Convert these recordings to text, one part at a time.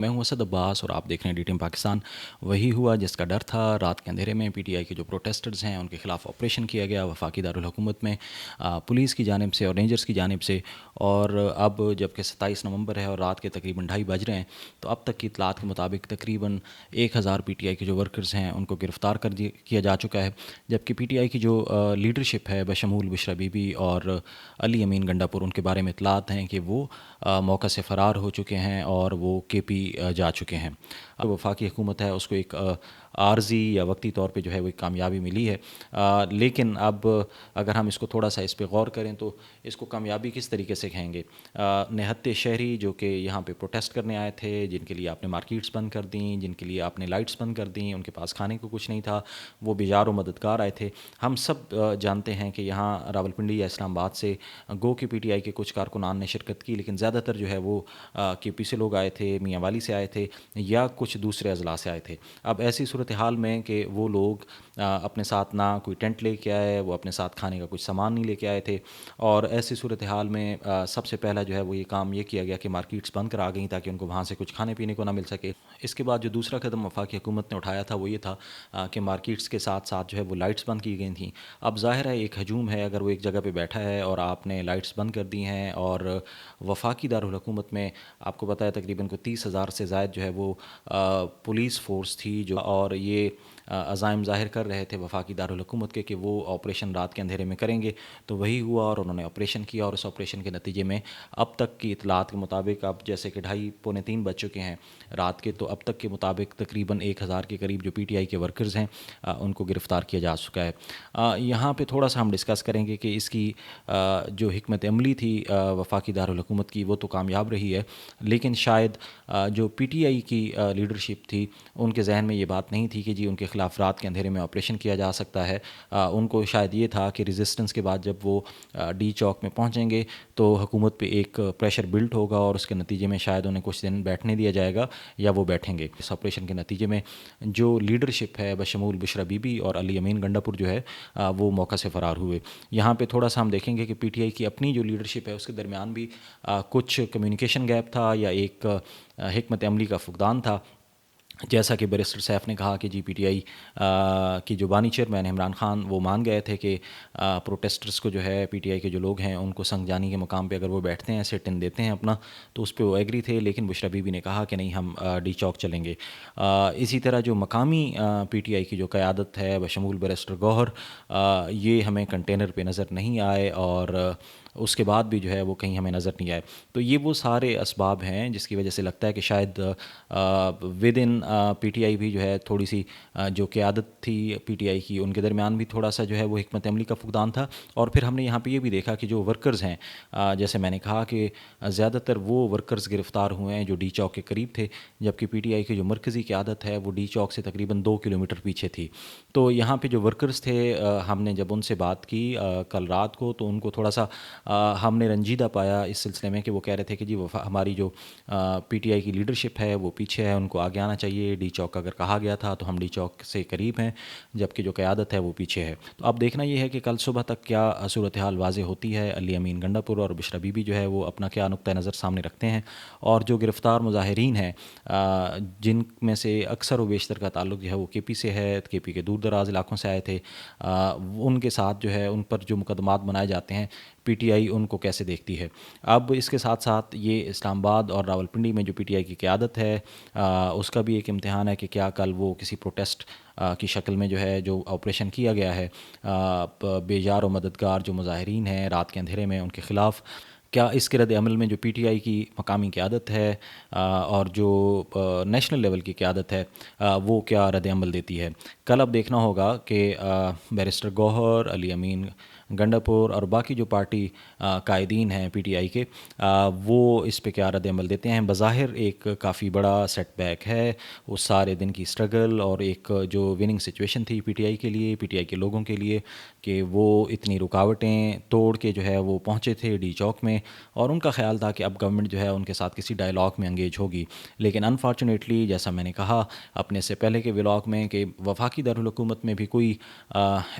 میں ہوں اسد عباس اور آپ دیکھ رہے ہیں ڈی ٹیم پاکستان۔ وہی ہوا جس کا ڈر تھا۔ رات کے اندھیرے میں پی ٹی آئی کے جو پروٹیسٹرز ہیں ان کے خلاف آپریشن کیا گیا وفاقی دارالحکومت میں پولیس کی جانب سے اور رینجرز کی جانب سے، اور اب جب کہ 27 نومبر ہے اور رات کے تقریباً 2:30 بج رہے ہیں، تو اب تک کی اطلاعات کے مطابق تقریباً 1000 پی ٹی آئی کے جو ورکرز ہیں ان کو گرفتار کیا جا چکا ہے، جبکہ پی ٹی آئی کی جو لیڈرشپ ہے بشمول بشرا بی بی اور علی امین گنڈا پور، ان کے بارے میں اطلاعات ہیں کہ وہ موقع سے فرار ہو چکے ہیں اور وہ کے پی جا چکے ہیں۔ اب وفاقی حکومت ہے اس کو ایک عارضی یا وقتی طور پہ جو ہے وہ ایک کامیابی ملی ہے، لیکن اب اگر ہم اس کو تھوڑا سا اس پہ غور کریں تو اس کو کامیابی کس طریقے سے کہیں گے؟ نہتے شہری جو کہ یہاں پہ پروٹیسٹ کرنے آئے تھے، جن کے لیے آپ نے مارکیٹس بند کر دیں، جن کے لیے آپ نے لائٹس بند کر دیں، ان کے پاس کھانے کو کچھ نہیں تھا، وہ بیزار و مددگار آئے تھے۔ ہم سب جانتے ہیں کہ یہاں راولپنڈی یا اسلام آباد سے گو کے پی ٹی آئی کے کچھ کارکنان نے شرکت کی، لیکن زیادہ تر جو ہے وہ کے پی سے لوگ آئے تھے، میاں والی سے آئے تھے یا کچھ دوسرے اضلاع سے آئے تھے۔ اب ایسی صورتحال میں کہ وہ لوگ اپنے ساتھ نہ کوئی ٹینٹ لے کے آئے، وہ اپنے ساتھ کھانے کا کچھ سامان نہیں لے کے آئے تھے، اور ایسی صورتحال میں سب سے پہلا جو ہے وہ یہ کام یہ کیا گیا کہ مارکیٹس بند کرا گئیں تاکہ ان کو وہاں سے کچھ کھانے پینے کو نہ مل سکے۔ اس کے بعد جو دوسرا قدم وفاقی حکومت نے اٹھایا تھا وہ یہ تھا کہ مارکیٹس کے ساتھ ساتھ جو ہے وہ لائٹس بند کی گئی تھیں۔ اب ظاہر ہے ایک ہجوم ہے، اگر وہ ایک جگہ پہ بیٹھا ہے اور آپ نے لائٹس بند کر دی ہیں، اور وفاقی دارالحکومت میں آپ کو پتہ ہے تقریباً کو 30,000 سے زائد جو ہے وہ پولیس فورس تھی، جو اور یہ عزائم ظاہر کر رہے تھے وفاقی دارالحکومت کے کہ وہ آپریشن رات کے اندھیرے میں کریں گے، تو وہی ہوا اور انہوں نے آپریشن کیا، اور اس آپریشن کے نتیجے میں اب تک کی اطلاعات کے مطابق اب جیسے کہ 2:30 پونے 3 بج چکے ہیں رات کے، تو اب تک کے مطابق تقریباً 1000 کے قریب جو پی ٹی آئی کے ورکرز ہیں ان کو گرفتار کیا جا چکا ہے۔ یہاں پہ تھوڑا سا ہم ڈسکس کریں گے کہ اس کی جو حکمت عملی تھی وفاقی دارالحکومت کی وہ تو کامیاب رہی ہے، لیکن شاید جو پی ٹی آئی کی لیڈرشپ تھی ان کے ذہن میں یہ بات نہیں تھی کہ جی ان کے خلاف رات کے اندھیرے میں آپریشن کیا جا سکتا ہے۔ ان کو شاید یہ تھا کہ ریزسٹنس کے بعد جب وہ ڈی چوک میں پہنچیں گے تو حکومت پہ ایک پریشر بلٹ ہوگا، اور اس کے نتیجے میں شاید انہیں کچھ دن بیٹھنے دیا جائے گا یا وہ بیٹھیں گے۔ اس آپریشن کے نتیجے میں جو لیڈرشپ ہے بشمول بشرا بی بی اور علی امین گنڈا پور جو ہے وہ موقع سے فرار ہوئے۔ یہاں پہ تھوڑا سا ہم دیکھیں گے کہ پی ٹی آئی کی اپنی جو لیڈرشپ ہے اس کے درمیان بھی کچھ کمیونیکیشن گیپ تھا یا ایک حکمت عملی کا فقدان تھا، جیسا کہ بیرسٹر سیف نے کہا کہ جی پی ٹی آئی کی جو بانی چیئرمین عمران خان وہ مان گئے تھے کہ پروٹیسٹرز کو جو ہے پی ٹی آئی کے جو لوگ ہیں ان کو سنگ جانی کے مقام پہ اگر وہ بیٹھتے ہیں سٹ ان دیتے ہیں اپنا، تو اس پہ وہ ایگری تھے، لیکن بشرا بی بی نے کہا کہ نہیں ہم ڈی چوک چلیں گے۔ اسی طرح جو مقامی پی ٹی آئی کی جو قیادت ہے بشمول بیرسٹر گوہر، یہ ہمیں کنٹینر پہ نظر نہیں آئے، اور اس کے بعد بھی جو ہے وہ کہیں ہمیں نظر نہیں آئے۔ تو یہ وہ سارے اسباب ہیں جس کی وجہ سے لگتا ہے کہ شاید ود ان پی ٹی آئی بھی جو ہے تھوڑی سی جو قیادت تھی پی ٹی آئی کی ان کے درمیان بھی تھوڑا سا جو ہے وہ حکمت عملی کا فقدان تھا۔ اور پھر ہم نے یہاں پہ یہ بھی دیکھا کہ جو ورکرز ہیں، جیسے میں نے کہا کہ زیادہ تر وہ ورکرز گرفتار ہوئے ہیں جو ڈی چوک کے قریب تھے، جبکہ پی ٹی آئی کی جو مرکزی قیادت ہے وہ ڈی چوک سے تقریباً 2 کلومیٹر پیچھے تھی۔ تو یہاں پہ جو ورکرز تھے ہم نے جب ان سے بات کی کل رات کو، تو ان کو تھوڑا سا ہم نے رنجیدہ پایا اس سلسلے میں کہ وہ کہہ رہے تھے کہ جی ہماری جو پی ٹی آئی کی لیڈرشپ ہے وہ پیچھے ہے، ان کو آگے آنا چاہیے، ڈی چوک اگر کہا گیا تھا تو ہم ڈی چوک سے قریب ہیں، جبکہ جو قیادت ہے وہ پیچھے ہے۔ تو اب دیکھنا یہ ہے کہ کل صبح تک کیا صورتحال واضح ہوتی ہے، علی امین گنڈا پور اور بشرا بی بی جو ہے وہ اپنا کیا نقطہ نظر سامنے رکھتے ہیں، اور جو گرفتار مظاہرین ہیں جن میں سے اکثر و بیشتر کا تعلق جو ہے وہ کے پی سے ہے، کے پی کے دور دراز علاقوں سے آئے تھے، ان کے ساتھ جو ہے ان پر جو مقدمات بنائے جاتے ہیں پی ٹی آئی ان کو کیسے دیکھتی ہے۔ اب اس کے ساتھ ساتھ یہ اسلام آباد اور راولپنڈی میں جو پی ٹی آئی کی قیادت ہے اس کا بھی ایک امتحان ہے کہ کیا کل وہ کسی پروٹیسٹ کی شکل میں جو ہے جو آپریشن کیا گیا ہے بے یار و مددگار جو مظاہرین ہیں رات کے اندھیرے میں ان کے خلاف، کیا اس کے رد عمل میں جو پی ٹی آئی کی مقامی قیادت ہے اور جو نیشنل لیول کی قیادت ہے وہ کیا رد عمل دیتی ہے۔ کل اب دیکھنا ہوگا کہ بیرسٹر گوہر، علی امین گنڈا پور اور باقی جو پارٹی قائدین ہیں پی ٹی آئی کے، وہ اس پہ کیا رد عمل دیتے ہیں۔ بظاہر ایک کافی بڑا سیٹ بیک ہے اس سارے دن کی اسٹرگل اور ایک جو وننگ سچویشن تھی پی ٹی آئی کے لیے، پی ٹی آئی کے لوگوں کے لیے، کہ وہ اتنی رکاوٹیں توڑ کے جو ہے وہ پہنچے تھے ڈی چوک میں، اور ان کا خیال تھا کہ اب گورنمنٹ جو ہے ان کے ساتھ کسی ڈائلاگ میں انگیج ہوگی، لیکن انفارچونیٹلی جیسا میں نے کہا اپنے سے پہلے کے ولاگ میں کہ وفاقی وفاقی دارالحکومت میں بھی کوئی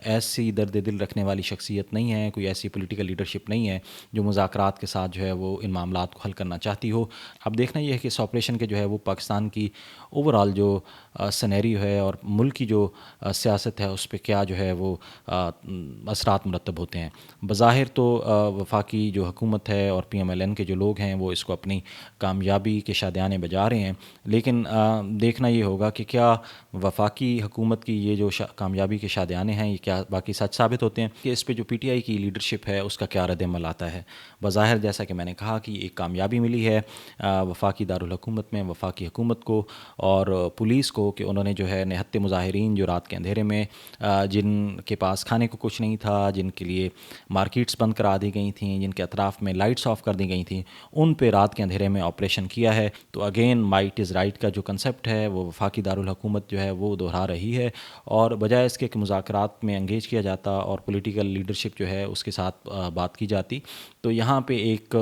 ایسی درد دل رکھنے والی شخصیت نہیں ہے، کوئی ایسی پولیٹیکل لیڈرشپ نہیں ہے جو مذاکرات کے ساتھ جو ہے وہ ان معاملات کو حل کرنا چاہتی ہو۔ اب دیکھنا یہ ہے کہ اس آپریشن کے جو ہے وہ پاکستان کی اوورآل جو سینیریو ہے اور ملک کی جو سیاست ہے اس پہ کیا جو ہے وہ اثرات مرتب ہوتے ہیں۔ بظاہر تو وفاقی جو حکومت ہے اور پی ایم ایل این کے جو لوگ ہیں وہ اس کو اپنی کامیابی کے شادیانے بجا رہے ہیں، لیکن دیکھنا یہ ہوگا کہ کیا وفاقی حکومت کی یہ جو کامیابی کے شادیانے ہیں یہ کیا باقی سچ ثابت ہوتے ہیں، کہ اس پہ جو پی ٹی آئی کی لیڈرشپ ہے اس کا کیا رد عمل آتا ہے۔ بظاہر جیسا کہ میں نے کہا کہ ایک کامیابی ملی ہے وفاقی دارالحکومت میں وفاقی حکومت کو اور پولیس کو، کہ انہوں نے جو ہے نہتے مظاہرین جو رات کے اندھیرے میں جن کے پاس کھانے کو کچھ نہیں تھا، جن کے لیے مارکیٹس بند کرا دی گئی تھیں، جن کے اطراف میں لائٹس آف کر دی گئی تھیں، ان پہ رات کے اندھیرے میں آپریشن کیا ہے۔ تو اگین مائٹ از رائٹ کا جو کنسیپٹ ہے وہ وفاقی دارالحکومت جو ہے وہ دہرا رہی ہے، اور بجائے اس کے کہ مذاکرات میں انگیج کیا جاتا اور پولیٹیکل لیڈرشپ جو ہے اس کے ساتھ بات کی جاتی، تو یہاں پہ ایک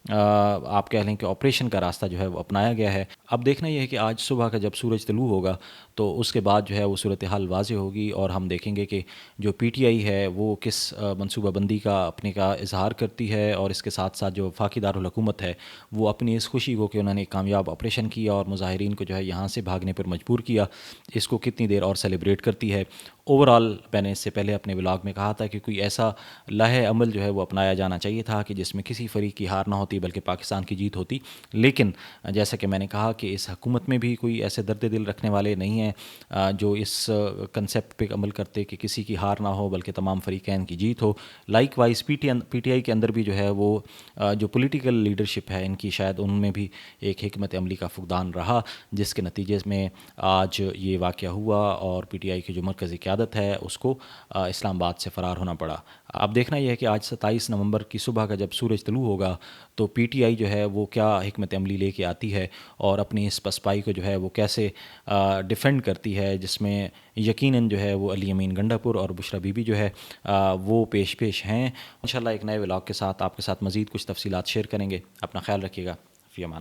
آپ کہہ لیں کہ آپریشن کا راستہ جو ہے وہ اپنایا گیا ہے۔ اب دیکھنا یہ ہے کہ آج صبح کا جب سورج طلوع ہوگا تو اس کے بعد جو ہے وہ صورتحال واضح ہوگی، اور ہم دیکھیں گے کہ جو پی ٹی آئی ہے وہ کس منصوبہ بندی کا اپنے کا اظہار کرتی ہے، اور اس کے ساتھ ساتھ جو وفاقی دارالحکومت ہے وہ اپنی اس خوشی کو کہ انہوں نے ایک کامیاب آپریشن کیا اور مظاہرین کو جو ہے یہاں سے بھاگنے پر مجبور کیا، اس کو کتنی دیر اور سیلیبریٹ کرتی ہے۔ اوورآل میں نے اس سے پہلے اپنے ولاگ میں کہا تھا کہ کوئی ایسا لائحہ عمل جو ہے وہ اپنایا جانا چاہیے تھا کہ جس میں کسی فریق کی ہار نہ ہوتی بلکہ پاکستان کی جیت ہوتی، لیکن جیسا کہ میں نے کہا کہ اس حکومت میں بھی کوئی ایسے درد دل رکھنے والے نہیں ہیں جو اس کنسیپٹ پہ عمل کرتے کہ کسی کی ہار نہ ہو بلکہ تمام فریقین کی جیت ہو۔ Likewise P T I کے اندر بھی جو ہے وہ جو پولیٹیکل لیڈرشپ ہے ان کی شاید ان میں بھی ایک حکمت عملی کا فقدان رہا، جس کے نتیجے میں آج یہ واقعہ ہوا اور پی ٹی آئی کی جو مرکزی قیادت ہے اس کو اسلام آباد سے فرار ہونا پڑا۔ اب دیکھنا یہ ہے کہ آج 27 نومبر کی صبح کا جب سورج طلوع ہوگا تو پی ٹی آئی جو ہے وہ کیا حکمت عملی لے کے آتی ہے اور اپنی اس پسپائی کو جو ہے وہ کیسے ڈیفینڈ کرتی ہے، جس میں یقیناً جو ہے وہ علی امین گنڈاپور اور بشرا بی بی جو ہے وہ پیش ہیں۔ انشاءاللہ ایک نئے ولاگ کے ساتھ آپ کے ساتھ مزید کچھ تفصیلات شیئر کریں گے۔ اپنا خیال رکھیے گا، فی امان اللہ۔